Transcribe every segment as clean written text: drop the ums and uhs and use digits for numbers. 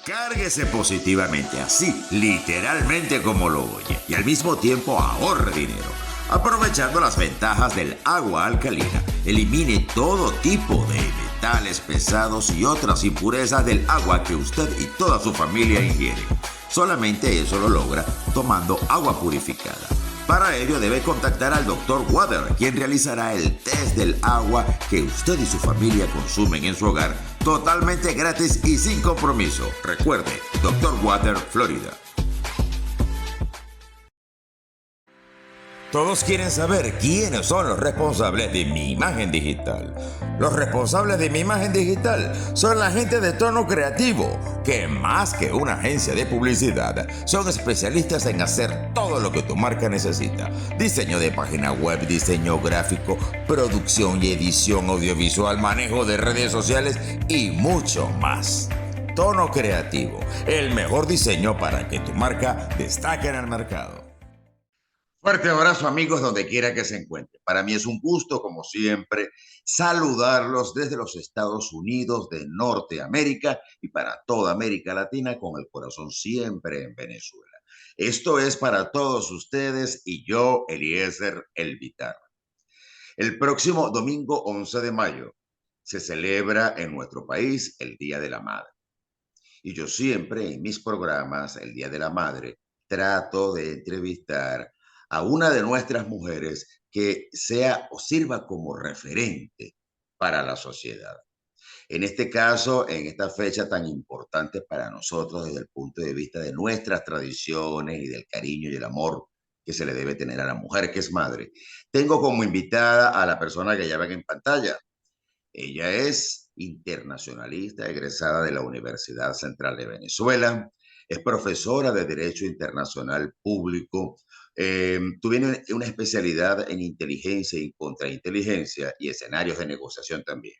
Cárguese positivamente, así, literalmente como lo oye, y al mismo tiempo ahorre dinero. Aprovechando las ventajas del agua alcalina, elimine todo tipo de metales pesados y otras impurezas del agua que usted y toda su familia ingieren. Solamente eso lo logra tomando agua purificada. Para ello debe contactar al Dr. Water, quien realizará el test del agua que usted y su familia consumen en su hogar totalmente gratis y sin compromiso. Recuerde, Dr. Water, Florida. Todos quieren saber quiénes son los responsables de mi imagen digital. Los responsables de mi imagen digital son la gente de Tono Creativo, que más que una agencia de publicidad, son especialistas en hacer todo lo que tu marca necesita. Diseño de página web, diseño gráfico, producción y edición audiovisual, manejo de redes sociales y mucho más. Tono Creativo, el mejor diseño para que tu marca destaque en el mercado. Fuerte abrazo, amigos, donde quiera que se encuentren. Para mí es un gusto, como siempre, saludarlos desde los Estados Unidos de Norteamérica y para toda América Latina, con el corazón siempre en Venezuela. Esto es para todos ustedes y yo, Eliezer El Vitar. El próximo domingo 11 de mayo se celebra en nuestro país el Día de la Madre. Y yo siempre en mis programas, el Día de la Madre, trato de entrevistar a una de nuestras mujeres que sea o sirva como referente para la sociedad. En este caso, en esta fecha tan importante para nosotros desde el punto de vista de nuestras tradiciones y del cariño y el amor que se le debe tener a la mujer que es madre, tengo como invitada a la persona que ya ven en pantalla. Ella es internacionalista, egresada de la Universidad Central de Venezuela, es profesora de Derecho Internacional Público, tiene una especialidad en inteligencia y contrainteligencia y escenarios de negociación también.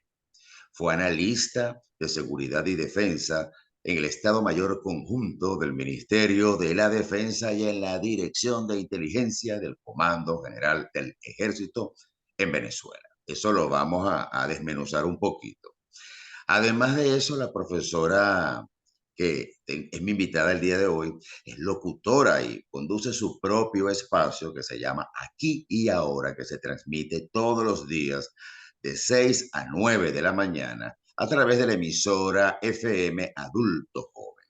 Fue analista de seguridad y defensa en el Estado Mayor Conjunto del Ministerio de la Defensa y en la Dirección de Inteligencia del Comando General del Ejército en Venezuela. Eso lo vamos a desmenuzar un poquito. Además de eso, la profesora que es mi invitada el día de hoy es locutora y conduce su propio espacio que se llama Aquí y Ahora, que se transmite todos los días de 6 a 9 de la mañana a través de la emisora FM Adulto Joven.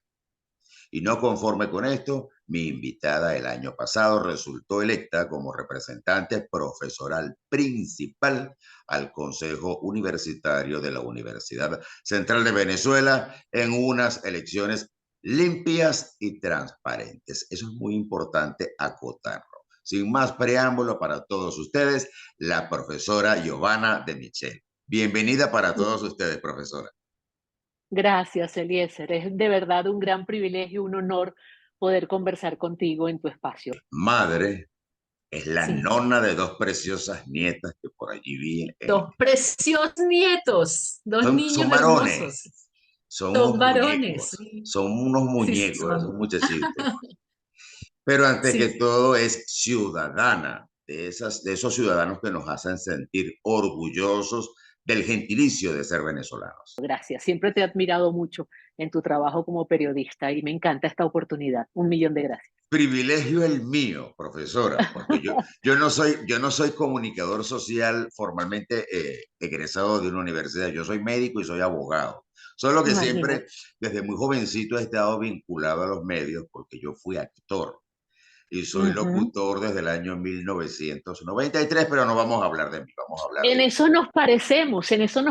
Y no conforme con esto, mi invitada el año pasado resultó electa como representante profesoral principal al Consejo Universitario de la Universidad Central de Venezuela en unas elecciones limpias y transparentes. Eso es muy importante acotarlo. Sin más preámbulo para todos ustedes, la profesora Giovanna de Michel. Bienvenida para todos ustedes, profesora. Gracias, Eliezer. Es de verdad un gran privilegio, un honor poder conversar contigo en tu espacio. Madre, es la Sí, nona de dos preciosas nietas que por allí vi. Dos preciosos nietos, dos Son niños varones, hermosos, son unos son varones. muñecos, son unos Sí, muñecos, esos son. muchachitos. Pero antes que Sí, todo es ciudadana, de esos ciudadanos que nos hacen sentir orgullosos del gentilicio de ser venezolanos. gracias. Siempre te he admirado mucho en tu trabajo como periodista y me encanta esta oportunidad. Un millón de gracias. Privilegio el mío, profesora, porque yo no soy comunicador social formalmente egresado de una universidad, yo soy médico y soy abogado. Solo que siempre, Imagínate. desde muy jovencito, he estado vinculado a los medios porque yo fui actor y soy Ujú. locutor desde el año 1993, pero no vamos a hablar de mí, vamos a hablar de En eso nos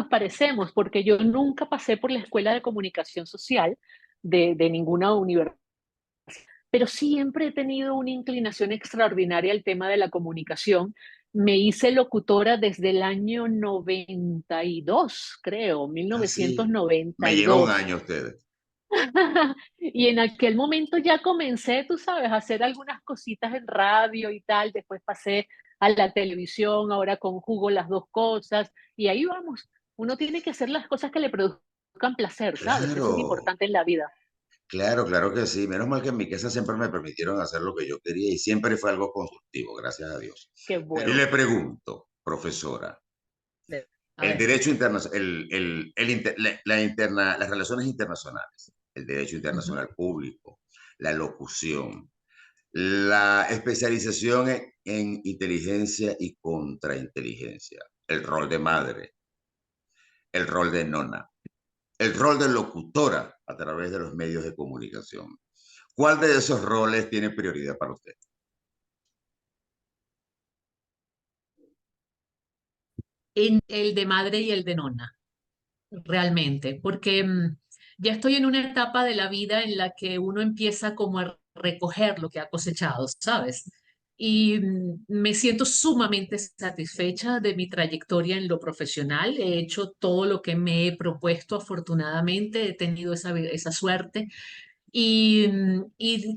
parecemos, porque yo nunca pasé por la escuela de comunicación social de ninguna universidad. Pero siempre he tenido una inclinación extraordinaria al tema de la comunicación. Me hice locutora desde el año 92, creo, así. Me lleva un 1992. año ustedes. Y en aquel momento ya comencé, tú sabes, a hacer algunas cositas en radio y tal. Después pasé a la televisión, ahora conjugo las dos cosas y ahí vamos. Uno tiene que hacer las cosas que le produzcan placer, ¿sabes? Eso es Claro, importante en la vida. claro, claro que sí. Menos mal que en mi casa siempre me permitieron hacer lo que yo quería y siempre fue algo constructivo, gracias a Dios. Qué Y le bueno. pregunto, profesora, A el ver. derecho internacional, las relaciones internacionales, el derecho Ujú. internacional público, la locución, la especialización en inteligencia y contrainteligencia, el rol de madre, el rol de nona, el rol de locutora a través de los medios de comunicación. ¿Cuál de esos roles tiene prioridad para usted? En el de madre y el de nona, realmente, porque ya estoy en una etapa de la vida en la que uno empieza como a recoger lo que ha cosechado, ¿sabes? Y me siento sumamente satisfecha de mi trayectoria en lo profesional. He hecho todo lo que me he propuesto, afortunadamente, he tenido esa suerte. Y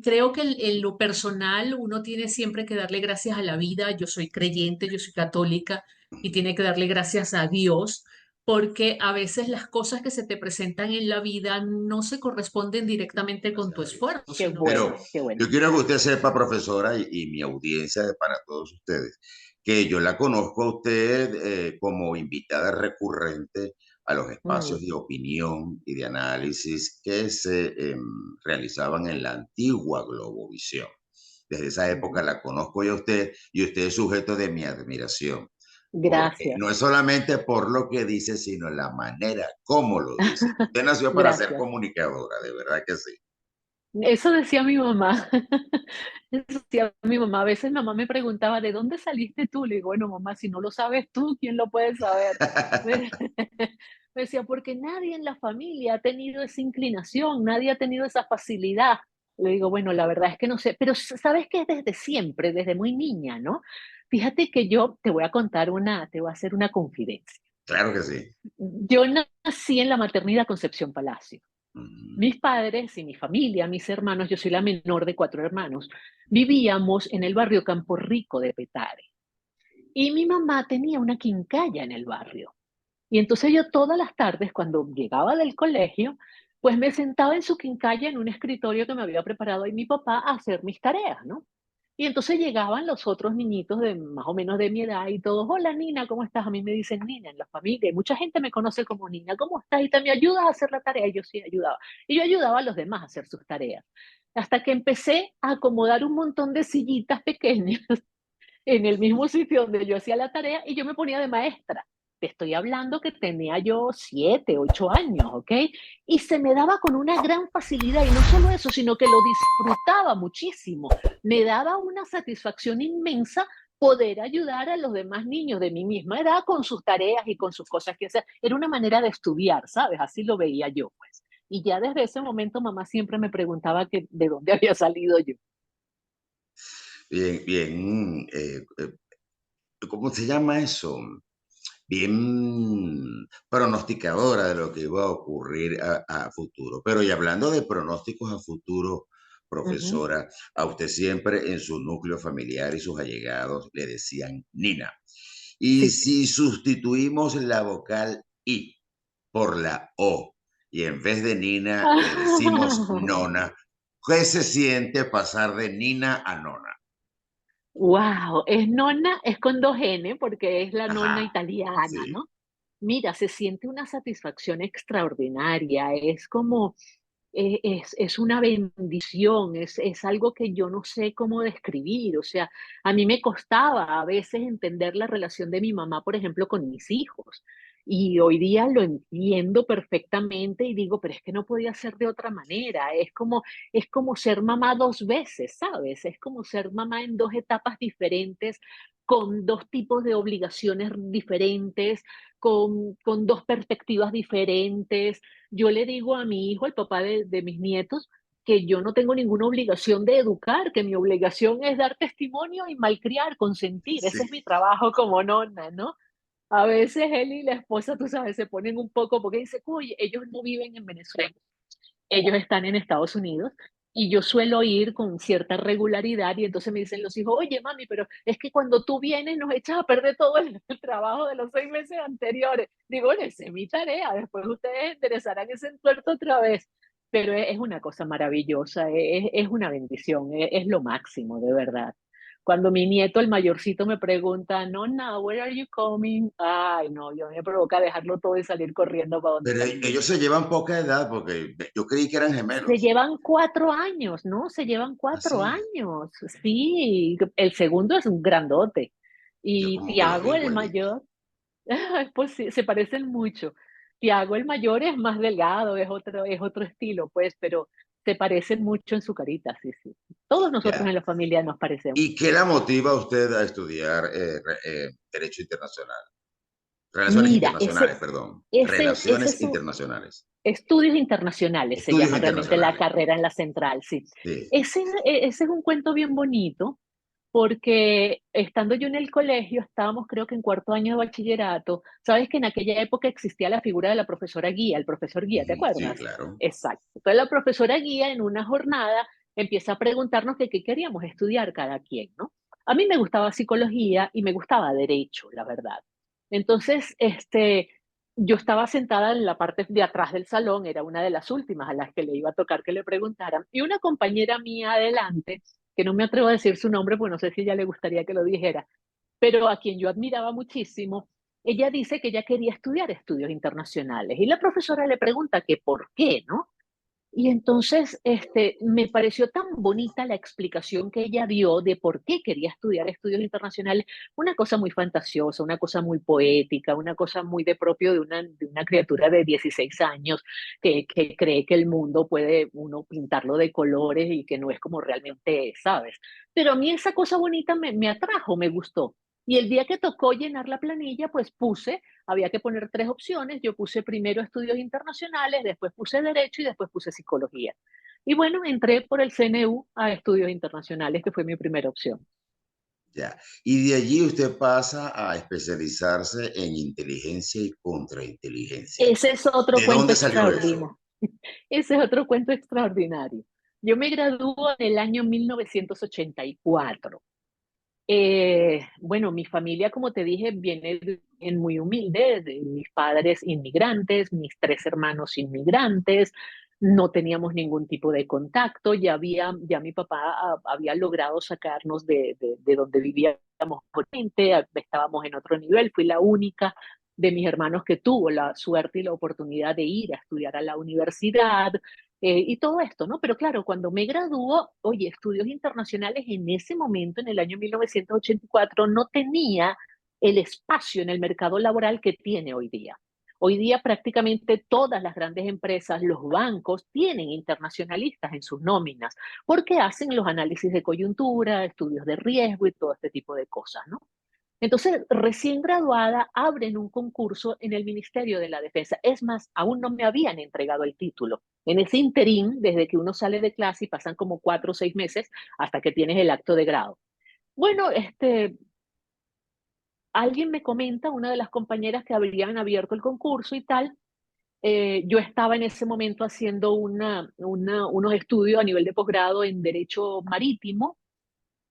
creo que en lo personal uno tiene siempre que darle gracias a la vida. Yo soy creyente, yo soy católica y tiene que darle gracias a Dios porque a veces las cosas que se te presentan en la vida no se corresponden directamente con Gracias tu a Dios. esfuerzo, Qué sino que Pero bueno, qué yo bueno. quiero que usted sepa, profesora, y mi audiencia para todos ustedes, que yo la conozco a usted como invitada recurrente a los espacios Mm, de opinión y de análisis que se realizaban en la antigua Globovisión. Desde esa época mm. la conozco yo a usted y usted es sujeto de mi admiración, porque Gracias. no es solamente por lo que dice, sino la manera como lo dice. Usted nació para ser Gracias. comunicadora, de verdad que sí. Eso decía mi mamá. Eso decía mi mamá. A veces mamá me preguntaba, ¿de dónde saliste tú? Le digo, bueno, mamá, si no lo sabes tú, ¿quién lo puede saber? Me me decía, porque nadie en la familia ha tenido esa inclinación, nadie ha tenido esa facilidad. Le digo, bueno, la verdad es que no sé, pero sabes que desde siempre, desde muy niña, ¿no? Fíjate que yo te voy a contar te voy a hacer una confidencia. Claro que sí. Yo nací en la maternidad Concepción Palacio. Ujú. Mis padres y mi familia, mis hermanos, yo soy la menor de 4 hermanos, vivíamos en el barrio Campo Rico de Petare. Y mi mamá tenía una quincalla en el barrio. Y entonces yo todas las tardes, cuando llegaba del colegio, pues me sentaba en su quincalla en un escritorio que me había preparado ahí mi papá a hacer mis tareas, ¿no? Y entonces llegaban los otros niñitos de más o menos de mi edad y todos, hola Nina, ¿cómo estás? A mí me dicen Nina en la familia y mucha gente me conoce como Nina, ¿cómo estás? Y te me ayudas a hacer la tarea. Y yo sí ayudaba. Y yo ayudaba a los demás a hacer sus tareas. Hasta que empecé a acomodar un montón de sillitas pequeñas en el mismo sitio donde yo hacía la tarea y yo me ponía de maestra. Te estoy hablando que tenía yo 7, 8 años, ¿ok? Y se me daba con una gran facilidad y no solo eso, sino que lo disfrutaba muchísimo. Me daba una satisfacción inmensa poder ayudar a los demás niños de mi misma edad con sus tareas y con sus cosas que hacer. Era una manera de estudiar, ¿sabes? Así lo veía yo, pues. Y ya desde ese momento mamá siempre me preguntaba que de dónde había salido yo. Bien, bien, ¿cómo se llama eso? Bien pronosticadora de lo que iba a ocurrir a futuro. Pero y hablando de pronósticos a futuro, Ujú. profesora, a usted siempre en su núcleo familiar y sus allegados le decían Nina. Y Sí. si sustituimos la vocal I por la O y en vez de Nina le decimos Nona, ¿qué se siente pasar de Nina a Nona? Wow, es nonna, es con 2 N, porque es la nonna Ajá, italiana, sí. ¿no? Mira, se siente una satisfacción extraordinaria, es como, es una bendición, es algo que yo no sé cómo describir, o sea, a mí me costaba a veces entender la relación de mi mamá, por ejemplo, con mis hijos, y hoy día lo entiendo perfectamente y digo, pero es que no podía ser de otra manera, es como ser mamá 2 veces, ¿sabes? Es como ser mamá en 2 etapas diferentes, con 2 tipos de obligaciones diferentes, con 2 perspectivas diferentes. Yo le digo a mi hijo, el papá de mis nietos, que yo no tengo ninguna obligación de educar, que mi obligación es dar testimonio y malcriar, consentir. Sí. Ese es mi trabajo como nonna, ¿no? A veces él y la esposa, tú sabes, se ponen un poco porque dice, oye, ellos no viven en Venezuela, ellos están en Estados Unidos y yo suelo ir con cierta regularidad y entonces me dicen los hijos, oye mami, pero es que cuando tú vienes nos echas a perder todo el trabajo de los 6 meses anteriores. Digo, bueno, esa es mi tarea, después ustedes enderezarán ese entuerto otra vez. Pero es una cosa maravillosa, es una bendición, es lo máximo, de verdad. Cuando mi nieto, el mayorcito, me pregunta, Nonna, where are you coming? Ay, no, yo me provoca dejarlo todo y salir corriendo para donde Pero está mi ellos niño. se llevan poca edad, porque yo creí que eran Se gemelos. llevan 4 años, ¿no? Se llevan cuatro Así. años. Sí, el segundo es un grandote. Yo Y como que los vi Tiago, el igualitos. mayor, pues sí, se parecen mucho. Tiago, el mayor, es más delgado, es otro estilo, pues, pero se parecen mucho en su carita, sí, sí. Todos nosotros Ya. en la familia nos parecemos. ¿Y qué la motiva a usted a estudiar Derecho Internacional? Relaciones Mira, internacionales, perdón. ese Relaciones es un, internacionales. Estudios internacionales se Estudios llama realmente la internacionales. carrera en la central, sí. Sí, Ese es un cuento bien bonito, porque estando yo en el colegio, estábamos creo que en cuarto año de bachillerato, sabes que en aquella época existía la figura de la profesora guía, el profesor guía, ¿te ujú, sí, acuerdas? claro. Exacto. Entonces la profesora guía en una jornada empieza a preguntarnos que qué queríamos estudiar cada quien, ¿no? A mí me gustaba psicología y me gustaba derecho, la verdad. Entonces, yo estaba sentada en la parte de atrás del salón, era una de las últimas a las que le iba a tocar que le preguntaran, y una compañera mía adelante, que no me atrevo a decir su nombre, pues no sé si a ella le gustaría que lo dijera, pero a quien yo admiraba muchísimo, ella dice que ella quería estudiar estudios internacionales, y la profesora le pregunta que por qué, ¿no? Y entonces, me pareció tan bonita la explicación que ella dio de por qué quería estudiar estudios internacionales, una cosa muy fantasiosa, una cosa muy poética, una cosa muy de propio de una criatura de 16 años que cree que el mundo puede uno pintarlo de colores y que no es como realmente es, ¿sabes? Pero a mí esa cosa bonita me atrajo, me gustó. Y el día que tocó llenar la planilla, pues había que poner 3 opciones. Yo puse primero estudios internacionales, después puse derecho y después puse psicología. Y bueno, entré por el CNU a estudios internacionales, que fue mi primera opción. Ya. Y de allí usted pasa a especializarse en inteligencia y contrainteligencia. Ese es otro ¿De cuento dónde salió eso? extraordinario. Ese es otro cuento extraordinario. Yo me graduó en el año 1984. Bueno, mi familia, como te dije, viene en muy humilde, de mis padres inmigrantes, mis 3 hermanos inmigrantes, no teníamos ningún tipo de contacto, ya mi papá había logrado sacarnos de donde vivíamos, gente, estábamos en otro nivel, fui la única de mis hermanos que tuvo la suerte y la oportunidad de ir a estudiar a la universidad, y todo esto, ¿no? Pero claro, cuando me graduó, oye, estudios internacionales en ese momento, en el año 1984, no tenía el espacio en el mercado laboral que tiene hoy día. Hoy día prácticamente todas las grandes empresas, los bancos, tienen internacionalistas en sus nóminas, porque hacen los análisis de coyuntura, estudios de riesgo y todo este tipo de cosas, ¿no? Entonces, recién graduada, abren un concurso en el Ministerio de la Defensa. Es más, aún no me habían entregado el título. En ese interín, desde que uno sale de clase y pasan como 4 o 6 meses hasta que tienes el acto de grado. Bueno, alguien me comenta, una de las compañeras que habrían abierto el concurso y tal, yo estaba en ese momento haciendo unos estudios a nivel de posgrado en Derecho Marítimo.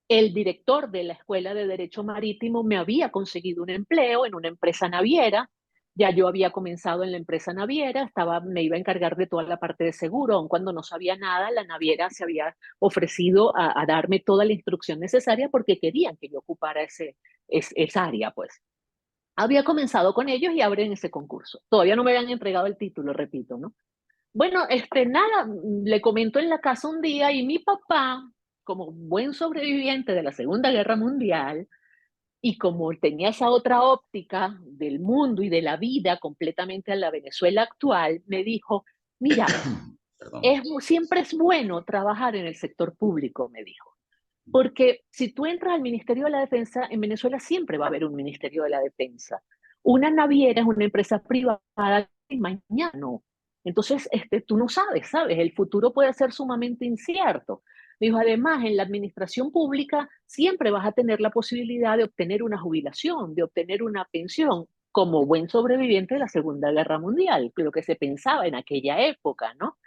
El director de la Escuela de Derecho Marítimo me había conseguido un empleo en una empresa naviera. Ya yo había comenzado en la empresa naviera, me iba a encargar de toda la parte de seguro, aun cuando no sabía nada, la naviera se había ofrecido a darme toda la instrucción necesaria porque querían que yo ocupara esa área, pues. Había comenzado con ellos y abren ese concurso. Todavía no me habían entregado el título, repito, ¿no? Bueno, nada, le comento en la casa un día y mi papá, como buen sobreviviente de la Segunda Guerra Mundial y como tenía esa otra óptica del mundo y de la vida completamente a la Venezuela actual, me dijo, mira, Perdón. siempre es bueno trabajar en el sector público, me dijo. Porque si tú entras al Ministerio de la Defensa, en Venezuela siempre va a haber un Ministerio de la Defensa. Una naviera es una empresa privada y mañana no. Entonces, tú no sabes, ¿sabes? El futuro puede ser sumamente incierto. Dijo, además, en la administración pública siempre vas a tener la posibilidad de obtener una jubilación, de obtener una pensión, como buen sobreviviente de la Segunda Guerra Mundial, lo que se pensaba en aquella época, ¿no?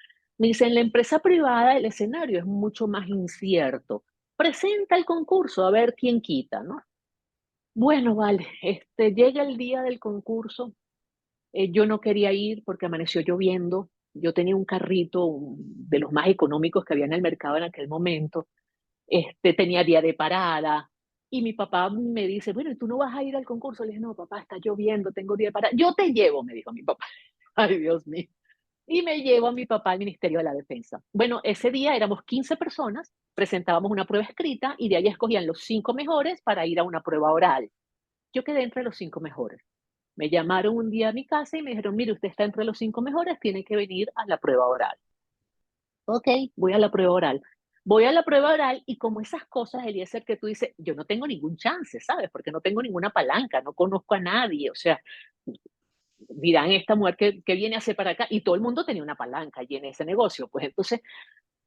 Me dice, en la empresa privada el escenario es mucho más incierto. Presenta el concurso a ver quién quita, ¿no? Bueno, vale, llega el día del concurso. Yo no quería ir porque amaneció lloviendo. Yo tenía un carrito de los más económicos que había en el mercado en aquel momento. Tenía día de parada. Y mi papá me dice, bueno, ¿y tú no vas a ir al concurso? Le dije, no, papá, está lloviendo, tengo día de parada. Yo te llevo, me dijo mi papá. Ay, Dios mío. Y me llevo a mi papá al Ministerio de la Defensa. Bueno, ese día éramos 15 personas, presentábamos una prueba escrita y de ahí escogían los 5 mejores para ir a una prueba oral. Yo quedé entre los 5 mejores. Me llamaron un día a mi casa y me dijeron, mire, usted está entre los 5 mejores, tiene que venir a la prueba oral. Ok, voy a la prueba oral. Voy a la prueba oral y como esas cosas, Eliezer, que tú dices, yo no tengo ningún chance, ¿sabes? Porque no tengo ninguna palanca, no conozco a nadie, o sea, dirán esta mujer que viene a hacer para acá y todo el mundo tenía una palanca allí en ese negocio. Pues entonces,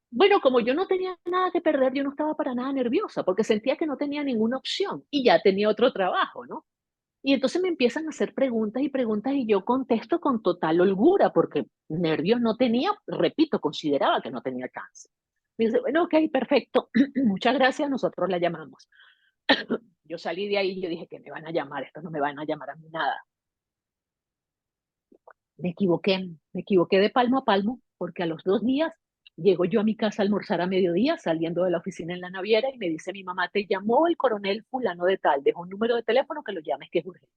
bueno, como yo no tenía nada que perder, yo no estaba para nada nerviosa porque sentía que no tenía ninguna opción y ya tenía otro trabajo, ¿no? Y entonces me empiezan a hacer preguntas y preguntas y yo contesto con total holgura porque nervios no tenía, repito, consideraba que no tenía chance. Me dice, bueno, ok, perfecto, muchas gracias, nosotros la llamamos. Yo salí de ahí y yo dije que me van a llamar, estos no me van a llamar a mí nada. Me equivoqué de palmo a palmo porque a los 2 días llego yo a mi casa a almorzar a mediodía saliendo de la oficina en la naviera y me dice mi mamá, te llamó el coronel fulano de tal, dejó un número de teléfono que lo llames que es urgente.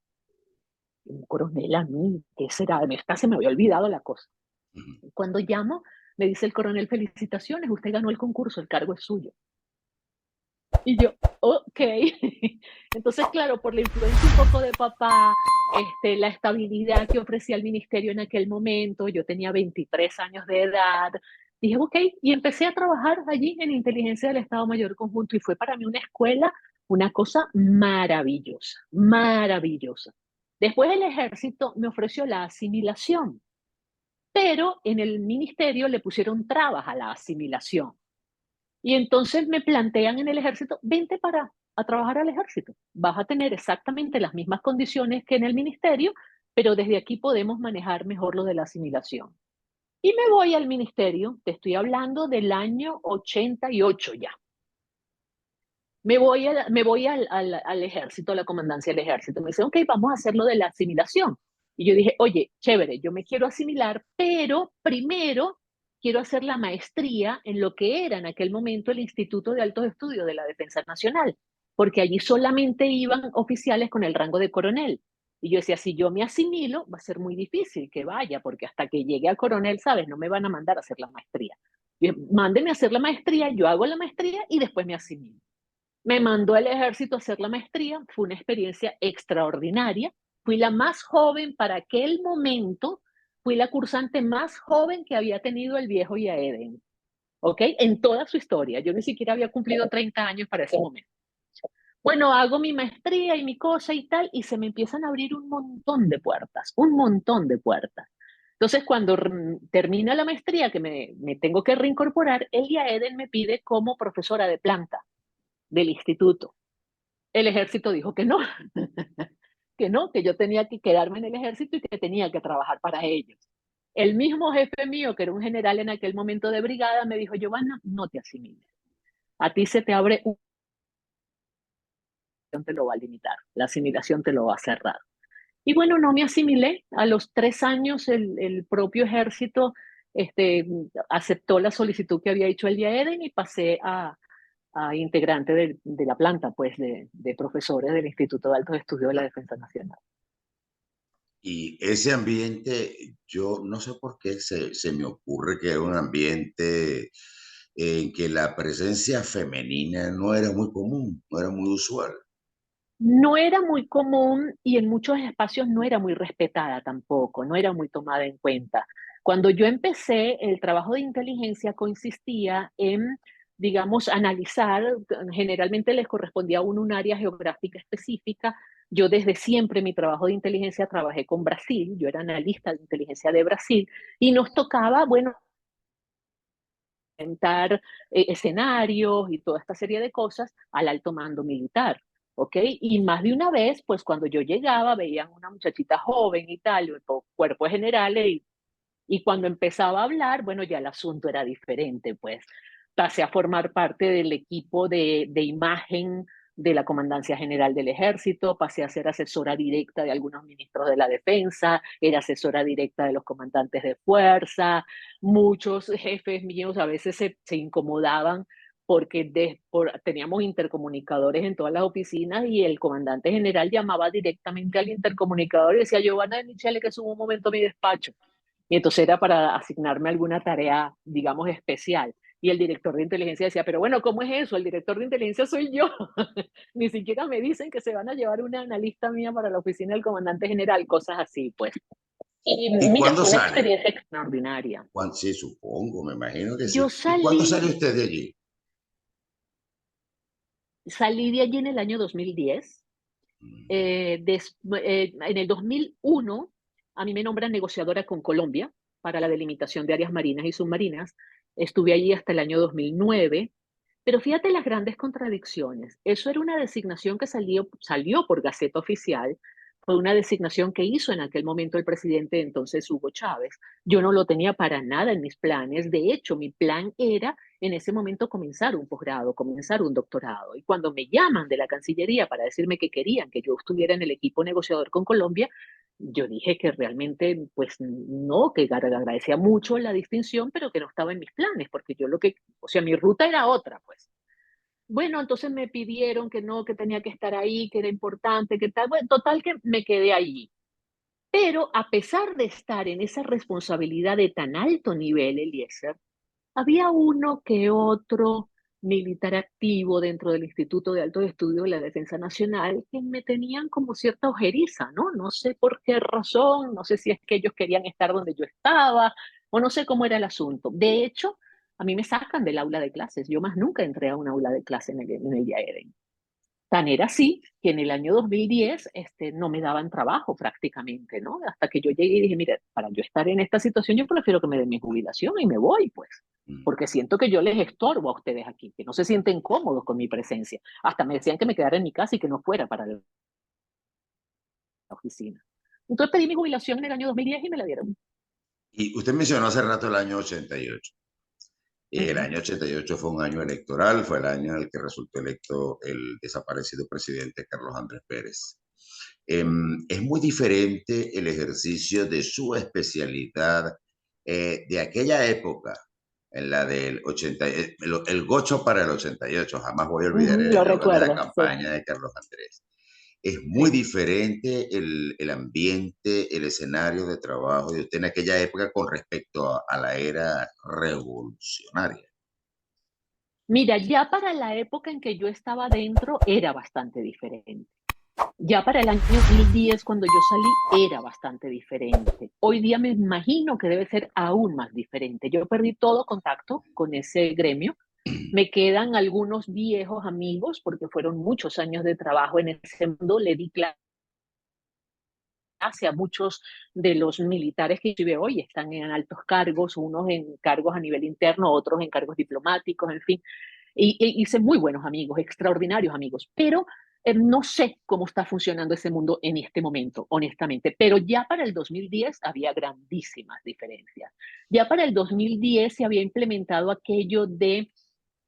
Un coronel a mí, ¿qué será? Se me había olvidado la cosa. Ujú. Cuando llamo, me dice el coronel, felicitaciones, usted ganó el concurso, el cargo es suyo. Y yo, ok. Entonces, claro, por la influencia un poco de papá, la estabilidad que ofrecía el ministerio en aquel momento, yo tenía 23 años de edad, dije, ok, y empecé a trabajar allí en inteligencia del Estado Mayor Conjunto y fue para mí una escuela, una cosa maravillosa, maravillosa. Después el ejército me ofreció la asimilación, pero en el ministerio le pusieron trabas a la asimilación. Y entonces me plantean en el ejército, vente para a trabajar al ejército. Vas a tener exactamente las mismas condiciones que en el ministerio, pero desde aquí podemos manejar mejor lo de la asimilación. Y me voy al ministerio, te estoy hablando del año 88 ya. Me voy al ejército, a la comandancia del ejército. Me dice, ok, vamos a hacer lo de la asimilación. Y yo dije, oye, chévere, yo me quiero asimilar, pero primero quiero hacer la maestría en lo que era en aquel momento el Instituto de Altos Estudios de la Defensa Nacional, porque allí solamente iban oficiales con el rango de coronel. Y yo decía, si yo me asimilo, va a ser muy difícil que vaya, porque hasta que llegue a coronel, ¿sabes? No me van a mandar a hacer la maestría. Y mándenme a hacer la maestría, yo hago la maestría y después me asimilo. Me mandó al ejército a hacer la maestría, fue una experiencia extraordinaria. Fui la más joven para aquel momento, fui la cursante más joven que había tenido el viejo Yaeden, ¿ok? En toda su historia. Yo ni siquiera había cumplido 30 años para ese momento. Bueno, hago mi maestría y mi cosa y tal, y se me empiezan a abrir un montón de puertas, un montón de puertas. Entonces, cuando termina la maestría, que me tengo que reincorporar, el IAEDEN me pide como profesora de planta del instituto. El ejército dijo que no, que no, que yo tenía que quedarme en el ejército y que tenía que trabajar para ellos. El mismo jefe mío, que era un general en aquel momento de brigada, me dijo, Giovanna, no te asimiles. A ti se te abre te lo va a limitar, la asimilación te lo va a cerrar. Y bueno, no me asimilé. A los 3 años el propio ejército aceptó la solicitud que había hecho el día Eden y pasé a integrante de la planta, pues, de profesores del Instituto de Altos Estudios de la Defensa Nacional. Y ese ambiente, yo no sé por qué se me ocurre que era un ambiente en que la presencia femenina no era muy común, no era muy usual. No era muy común y en muchos espacios no era muy respetada tampoco, no era muy tomada en cuenta. Cuando yo empecé, el trabajo de inteligencia consistía en, digamos, analizar, generalmente les correspondía a uno un área geográfica específica. Yo desde siempre mi trabajo de inteligencia trabajé con Brasil, yo era analista de inteligencia de Brasil y nos tocaba, bueno, inventar escenarios y toda esta serie de cosas al alto mando militar. ¿Ok? Y más de una vez, pues cuando yo llegaba, veían una muchachita joven y tal, cuerpo general, y Y cuando empezaba a hablar, bueno, ya el asunto era diferente, pues pasé a formar parte del equipo de imagen de la Comandancia General del Ejército, pasé a ser asesora directa de algunos ministros de la Defensa, era asesora directa de los comandantes de fuerza, muchos jefes míos a veces se incomodaban porque teníamos intercomunicadores en todas las oficinas y el comandante general llamaba directamente al intercomunicador y decía, Giovanna de Michele, que suba un momento a mi despacho. Y entonces era para asignarme alguna tarea, digamos, especial. Y el director de inteligencia decía, pero bueno, ¿cómo es eso? El director de inteligencia soy yo. Ni siquiera me dicen que se van a llevar una analista mía para la oficina del comandante general, cosas así, pues. Y ¿Y mira, cuándo fue una sale? experiencia extraordinaria. Sí, supongo, me imagino que Yo sí. ¿Y cuándo sale salí, usted de allí? salí de allí en el año 2010. Mm. En el 2001, a mí me nombran negociadora con Colombia para la delimitación de áreas marinas y submarinas. Estuve allí hasta el año 2009. Pero fíjate las grandes contradicciones. Eso era una designación que salió por Gaceta Oficial, fue una designación que hizo en aquel momento el presidente entonces Hugo Chávez. Yo no lo tenía para nada en mis planes. De hecho, mi plan era en ese momento comenzar un posgrado, comenzar un doctorado. Y cuando me llaman de la Cancillería para decirme que querían que yo estuviera en el equipo negociador con Colombia, yo dije que realmente, pues no, que agradecía mucho la distinción, pero que no estaba en mis planes, porque yo o sea, mi ruta era otra, pues. Bueno, entonces me pidieron que no, que tenía que estar ahí, que era importante, que tal. Bueno, total que me quedé allí. Pero a pesar de estar en esa responsabilidad de tan alto nivel, Eliezer, había uno que otro militar activo dentro del Instituto de Alto Estudio de la Defensa Nacional que me tenían como cierta ojeriza, ¿no? No sé por qué razón, no sé si es que ellos querían estar donde yo estaba o no sé cómo era el asunto. De hecho, a mí me sacan del aula de clases. Yo más nunca entré a un aula de clase en el IAEDEN. Tan era así que en el año 2010 no me daban trabajo prácticamente, ¿no? Hasta que yo llegué y dije, mire, para yo estar en esta situación, yo prefiero que me den mi jubilación y me voy, pues, Mm. porque siento que yo les estorbo a ustedes aquí, que no se sienten cómodos con mi presencia. Hasta me decían que me quedara en mi casa y que no fuera para la oficina. Entonces pedí mi jubilación en el año 2010 y me la dieron. Y usted mencionó hace rato el año 88. El Ujú. año 88 fue un año electoral, fue el año en el que resultó electo el desaparecido presidente Carlos Andrés Pérez. Es muy diferente el ejercicio de su especialidad de aquella época, en la del 80, el gocho para el 88, jamás voy a olvidar Ujú, el lo eslogan de la recuerdo, sí, campaña de Carlos Andrés. Es muy sí. diferente el ambiente, el escenario de trabajo de usted en aquella época con respecto a la era revolucionaria. Mira, ya para la época en que yo estaba dentro era bastante diferente. Ya para el año 2010, cuando yo salí, era bastante diferente. Hoy día me imagino que debe ser aún más diferente. Yo perdí todo contacto con ese gremio. Me quedan algunos viejos amigos porque fueron muchos años de trabajo en ese mundo. Le di clase a muchos de los militares que vive hoy están en altos cargos, unos en cargos a nivel interno, otros en cargos diplomáticos, en fin. Y hice muy buenos amigos, extraordinarios amigos, pero no sé cómo está funcionando ese mundo en este momento, honestamente, pero ya para el 2010 había grandísimas diferencias. Ya para el 2010 se había implementado aquello de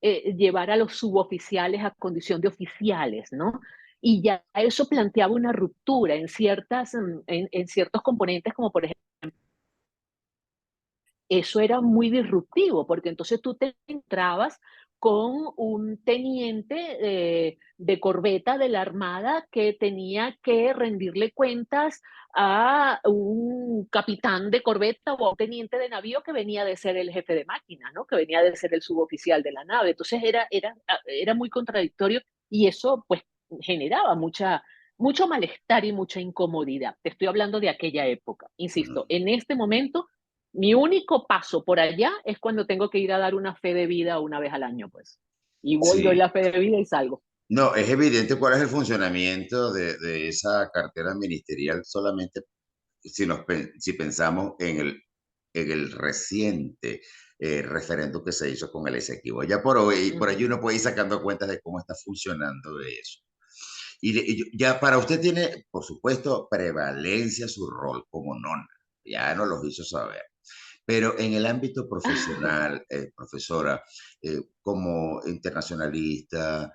llevar a los suboficiales a condición de oficiales, ¿no? Y ya eso planteaba una ruptura en ciertos componentes, como por ejemplo, eso era muy disruptivo, porque entonces tú te entrabas con un teniente de corbeta de la Armada que tenía que rendirle cuentas a un capitán de corbeta o a un teniente de navío que venía de ser el jefe de máquina, ¿no? Que venía de ser el suboficial de la nave. Entonces era muy contradictorio y eso pues generaba mucho malestar y mucha incomodidad. Te estoy hablando de aquella época. Insisto, Mm. en este momento mi único paso por allá es cuando tengo que ir a dar una fe de vida una vez al año, pues. Y voy, doy Sí. la fe de vida y salgo. No, es evidente cuál es el funcionamiento de esa cartera ministerial solamente si pensamos en el reciente referendo que se hizo con el Esequibo. Ya por Ujú. allí uno puede ir sacando cuentas de cómo está funcionando eso. Ya para usted tiene, por supuesto, prevalencia su rol como nona. Ya nos lo hizo saber. Pero en el ámbito profesional, profesora, como internacionalista,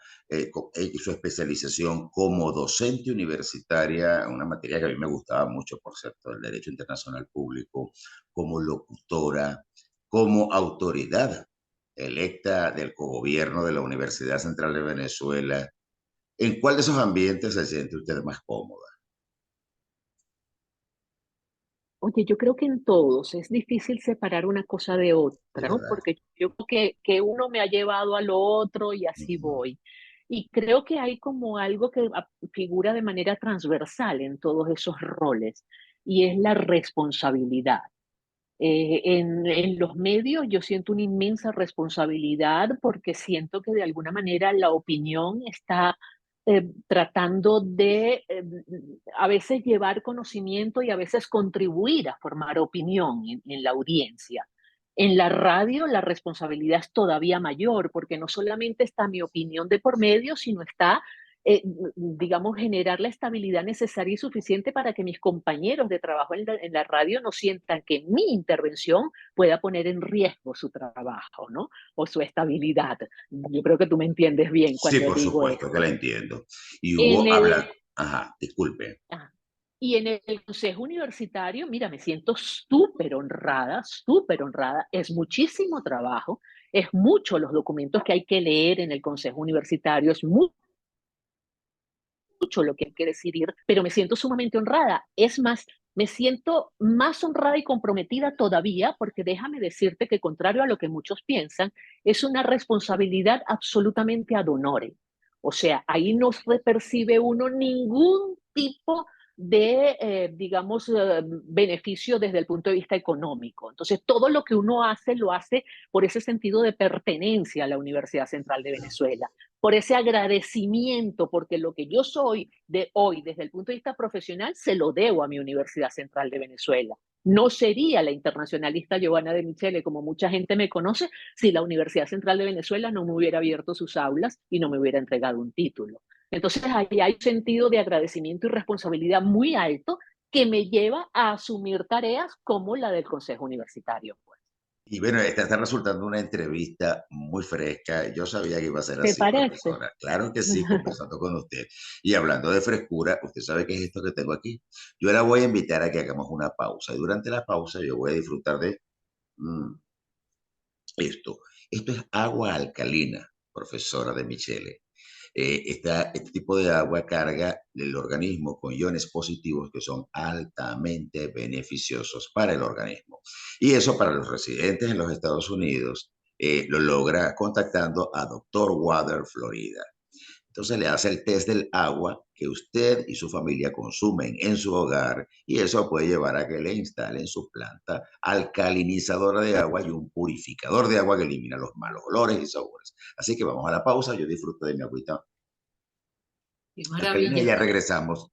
su especialización como docente universitaria, una materia que a mí me gustaba mucho, por cierto, el derecho internacional público, como locutora, como autoridad electa del cogobierno de la Universidad Central de Venezuela, ¿en cuál de esos ambientes se siente usted más cómoda? Oye, yo creo que en todos es difícil separar una cosa de Es otra, ¿no? verdad. Porque yo creo que uno me ha llevado a lo otro y así Ujú. voy. Y creo que hay como algo que figura de manera transversal en todos esos roles, y es la responsabilidad. En los medios yo siento una inmensa responsabilidad porque siento que de alguna manera la opinión está tratando de a veces llevar conocimiento y a veces contribuir a formar opinión en la audiencia. En la radio la responsabilidad es todavía mayor porque no solamente está mi opinión de por medio, sino está digamos, generar la estabilidad necesaria y suficiente para que mis compañeros de trabajo en la radio no sientan que mi intervención pueda poner en riesgo su trabajo, ¿no? O su estabilidad. Yo creo que tú me entiendes bien Sí, cuando por digo supuesto que la esto. entiendo. Y En hubo el, habla ajá, disculpe. ah, y en el consejo universitario, mira, me siento súper honrada. Es muchísimo trabajo, es mucho los documentos que hay que leer en el consejo universitario, es mucho lo que hay que decidir, pero me siento sumamente honrada. Es más, me siento más honrada y comprometida todavía porque déjame decirte que contrario a lo que muchos piensan, es una responsabilidad absolutamente ad honorem. O sea, ahí no se percibe uno ningún tipo de, digamos, beneficio desde el punto de vista económico. Entonces, todo lo que uno hace, lo hace por ese sentido de pertenencia a la Universidad Central de Venezuela, por ese agradecimiento, porque lo que yo soy de hoy desde el punto de vista profesional se lo debo a mi Universidad Central de Venezuela. No sería la internacionalista Giovanna de Michele, como mucha gente me conoce, si la Universidad Central de Venezuela no me hubiera abierto sus aulas y no me hubiera entregado un título. Entonces, ahí hay un sentido de agradecimiento y responsabilidad muy alto que me lleva a asumir tareas como la del Consejo Universitario, pues. Y bueno, esta está resultando una entrevista muy fresca. Yo sabía que iba a ser ¿Te así, parece? profesora. Claro que sí, conversando con usted. Y hablando de frescura, usted sabe qué es esto que tengo aquí. Yo la voy a invitar a que hagamos una pausa. Y durante la pausa yo voy a disfrutar de mm, esto. Esto es agua alcalina, profesora de Michele. Este tipo de agua carga el organismo con iones positivos que son altamente beneficiosos para el organismo. Y eso para los residentes en los Estados Unidos lo logra contactando a Doctor Water Florida. Entonces le hace el test del agua que usted y su familia consumen en su hogar y eso puede llevar a que le instalen su planta alcalinizadora de agua y un purificador de agua que elimina los malos olores y sabores. Así que vamos a la pausa, yo disfruto de mi agüita Qué alcalina y ya maravilla. regresamos